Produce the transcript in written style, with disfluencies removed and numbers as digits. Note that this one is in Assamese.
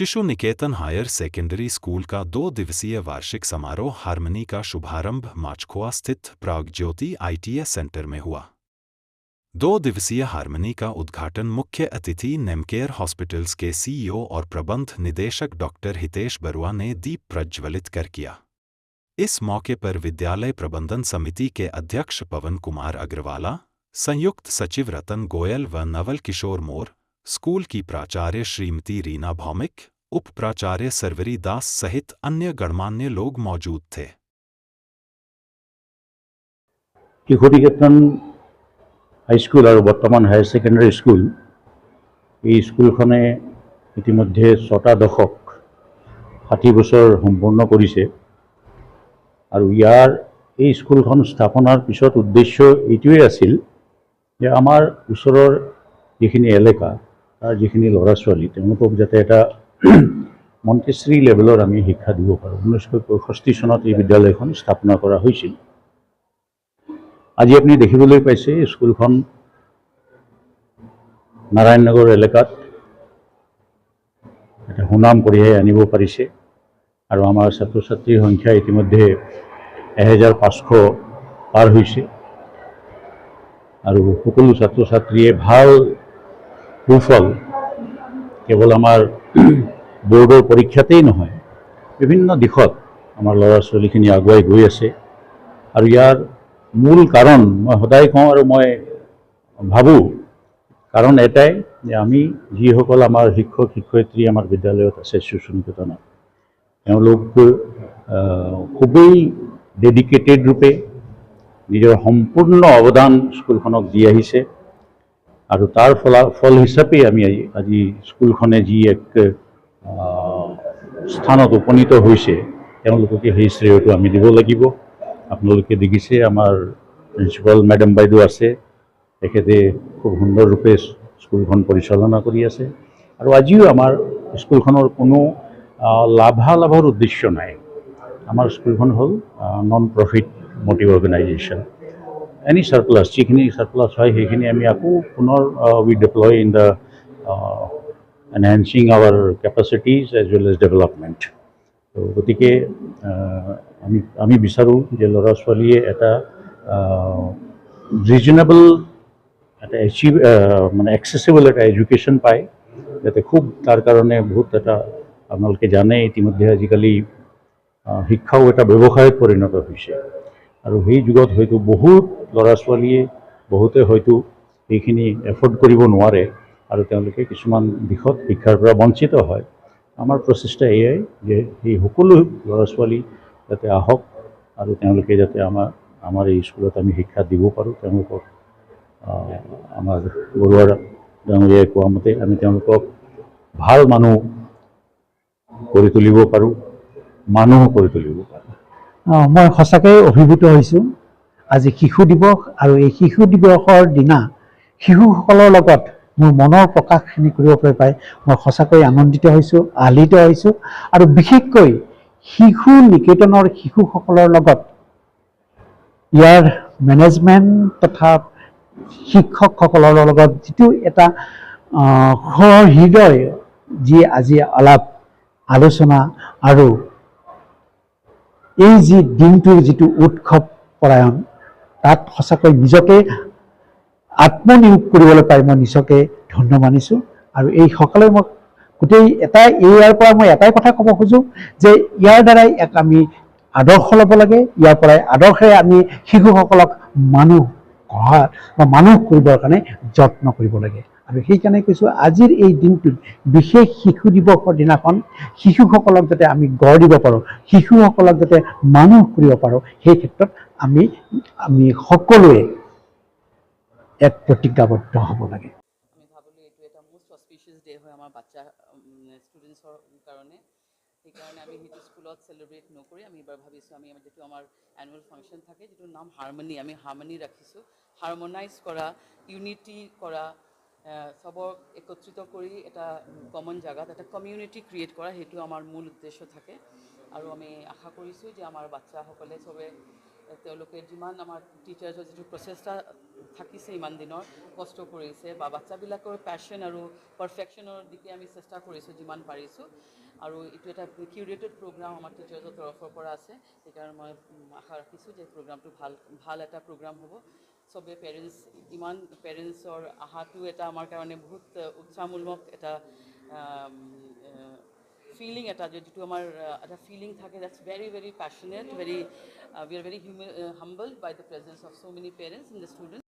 शिशु निकेतन हायर सेकेंडरी स्कूल का 2 दिवसीय वार्षिक समारोह हार्मनी का शुभारंभ माचखुआ स्थित प्रागज्योति ITS सेंटर में हुआ। 2 दिवसीय हार्मनी का उद्घाटन मुख्य अतिथि नेमकेयर हॉस्पिटल्स के CEO और प्रबंध निदेशक डॉक्टर हितेश बरुआ ने दीप प्रज्वलित कर किया। इस मौके पर विद्यालय प्रबंधन समिति के अध्यक्ष पवन कुमार अग्रवाला, संयुक्त सचिव रतन गोयल व नवल किशोर मोर, स्कूल की प्राचार्य श्रीमती रीना भौमिक, उप प्राचार्य सरवरी दास सहित अन्य गणमान्य लोग मौजूद थे। শিশু নিকেতন হাইস্কুল और बर्तमान हायर सेकेंडरी स्कूल এই স্কুলখনে ইতিমধ্যে ৬টা দশক ৬০ বছৰ সম্পূৰ্ণ কৰিছে আৰু ইয়াৰ এই স্কুলখন স্থাপনাৰ পিছত উদ্দেশ্য এইটোৱে আছিল যে আমাৰ ওচৰৰ যিখিনি এলেকা তাৰ যিখিনি ল'ৰা ছোৱালী তেওঁলোকক যাতে এটা মন্টেছৰী লেভেলৰ আমি শিক্ষা দিব পাৰোঁ। 1965 চনত এই বিদ্যালয়খন স্থাপনা কৰা হৈছিল। আজি আপুনি দেখিবলৈ পাইছে স্কুলখন নাৰায়ণনগৰ এলেকাত এটা সুনাম কঢ়িয়াই আনিব পাৰিছে আৰু আমাৰ ছাত্ৰ ছাত্ৰীৰ সংখ্যা ইতিমধ্যে 1500 পাৰ হৈছে আৰু সকলো ছাত্ৰ ছাত্ৰীয়ে ভাল সুফল কেৱল আমাৰ বোৰ্ডৰ পৰীক্ষাতেই নহয় বিভিন্ন দিশত আমাৰ ল'ৰা ছোৱালীখিনি আগুৱাই গৈ আছে আৰু ইয়াৰ মূল কাৰণ মই সদায় কওঁ আৰু মই ভাবোঁ কাৰণ এটাই যে আমি যিসকল আমাৰ শিক্ষক শিক্ষয়িত্ৰী আমাৰ বিদ্যালয়ত আছে শিশু নিকেতনত তেওঁলোক খুবেই ডেডিকেটেড ৰূপে নিজৰ সম্পূৰ্ণ অৱদান স্কুলখনক দি আহিছে আৰু তাৰ ফল হিচাপে আমি আজি স্কুলখনে যি এক স্থানত উপনীত হৈছে তেওঁলোককে সেই শ্ৰেয়টো আমি দিব লাগিব। আপোনালোকে দেখিছে আমাৰ প্ৰিন্সিপাল মেডাম বাইদেউ আছে, তেখেতে খুব সুন্দৰ ৰূপে স্কুলখন পৰিচালনা কৰি আছে আৰু আজিও আমাৰ স্কুলখনৰ কোনো লাভালাভৰ উদ্দেশ্য নাই। আমাৰ স্কুলখন হ'ল non profit motive organisation. Any surplus যিখিনি সাৰপ্লাছ হয় সেইখিনি আমি আকৌ পুনৰ we deploy in the enhancing our capacities as well as development. তো গতিকে আমি বিচাৰোঁ যে ল'ৰা ছোৱালীয়ে এটা ৰিজনেবল এটা মানে এক্সেচিবল এটা এডুকেশ্যন পায় যাতে খুব তাৰ কাৰণে বহুত এটা আপোনালোকে জানে ইতিমধ্যে আজিকালি শিক্ষাও এটা ব্যৱসায়ত পৰিণত হৈছে আৰু সেই যুগত হয়তো বহুত ল'ৰা ছোৱালীয়ে বহুতে হয়তো এইখিনি এফৰ্ড কৰিব নোৱাৰে আৰু তেওঁলোকে কিছুমান দিশত শিক্ষাৰ পৰা বঞ্চিত হয়। আমাৰ প্ৰচেষ্টা এয়াই যে এই সকলো ল'ৰা ছোৱালী যাতে আহক আৰু তেওঁলোকে যাতে আমাৰ এই স্কুলত আমি শিক্ষা দিব পাৰোঁ। তেওঁলোকক আমাৰ বৰুৱা ডাঙৰীয়াই কোৱা মতে আমি তেওঁলোকক ভাল মানুহ কৰি তুলিব পাৰোঁ, মানুহ কৰি তুলিব পাৰোঁ। মই সঁচাকৈ অভিভূত হৈছোঁ আজি শিশু দিৱস আৰু এই শিশু দিৱসৰ দিনা শিশুসকলৰ লগত মোৰ মনৰ প্ৰকাশখিনি কৰিব পাই মই সঁচাকৈ আনন্দিত হৈছোঁ, আহ্লিত হৈছোঁ আৰু বিশেষকৈ শিশু নিকেতনৰ শিশুসকলৰ লগত ইয়াৰ মেনেজমেণ্ট তথা শিক্ষকসকলৰ লগত যিটো এটা হৃদয় যি আজি আলাপ আলোচনা আৰু এই যি দিনটোৰ যিটো উৎসৱ পৰায়ণ তাত সঁচাকৈ নিজকে আত্মনিয়োগ কৰিবলৈ পাই মই নিজকে ধন্য মানিছোঁ আৰু এই সকলোৱে মই গোটেই ইয়াৰ পৰা মই এটাই কথা ক'ব খোজোঁ যে ইয়াৰ দ্বাৰাই এক আমি আদৰ্শ ল'ব লাগে। ইয়াৰ পৰাই আদৰ্শৰে আমি শিশুসকলক মানুহ গঢ়া বা মানুহ কৰিবৰ কাৰণে যত্ন কৰিব লাগে আৰু সেইকাৰণে কৈছোঁ আজিৰ এই দিনটোত বিশেষ শিশু দিৱসৰ দিনাখন শিশুসকলক যাতে আমি গঢ় দিব পাৰোঁ, শিশুসকলক যাতে মানুহ কৰিব পাৰোঁ, সেই ক্ষেত্ৰত আমি সকলোৱে এক প্ৰতিজ্ঞাবদ্ধ হ'ব লাগে। আমি ভাবিলোঁ এইটো এটা মোষ্ট অস্পিচিয়াছ ডে হয় আমাৰ বাচ্চা ষ্টুডেণ্টছৰ কাৰণে, সেইকাৰণে আমি সেইটো স্কুলত চেলিব্ৰেট নকৰি আমি এইবাৰ ভাবিছোঁ আমি যিটো আমাৰ এনুৱেল ফাংচন থাকে যিটোৰ নাম হাৰমনি, আমি হাৰমনি ৰাখিছোঁ। হাৰমনাইজ কৰা, ইউনিটি কৰা, চবক একত্ৰিত কৰি এটা কমন জেগাত এটা কমিউনিটি ক্ৰিয়েট কৰা, সেইটো আমাৰ মূল উদ্দেশ্য থাকে আৰু আমি আশা কৰিছোঁ যে আমাৰ বাচ্চাসকলে চবে তেওঁলোকে যিমান আমাৰ টিচাৰ্ছৰ যিটো প্ৰচেষ্টা থাকিছে ইমান দিনৰ কষ্ট কৰিছে বা বাচ্চাবিলাকৰ পেশ্যন আৰু পাৰফেকশ্যনৰ দিশে আমি চেষ্টা কৰিছোঁ যিমান পাৰিছোঁ আৰু এইটো এটা কিউৰেটেড প্ৰগ্ৰাম আমাৰ টিচাৰ্ছৰ তৰফৰ পৰা আছে সেইকাৰণে মই আশা ৰাখিছোঁ যে প্ৰগ্ৰামটো ভাল এটা প্ৰগ্ৰাম হ'ব চবে পেৰেণ্টছ ইমান পেৰেণ্টছৰ অহাটো এটা আমাৰ কাৰণে বহুত উৎসাহমূলক এটা ফিলিং এটা যিটো আমাৰ এটা ফিলিং থাকে that's very very passionate very we are very humbled by the presence of so many parents and the students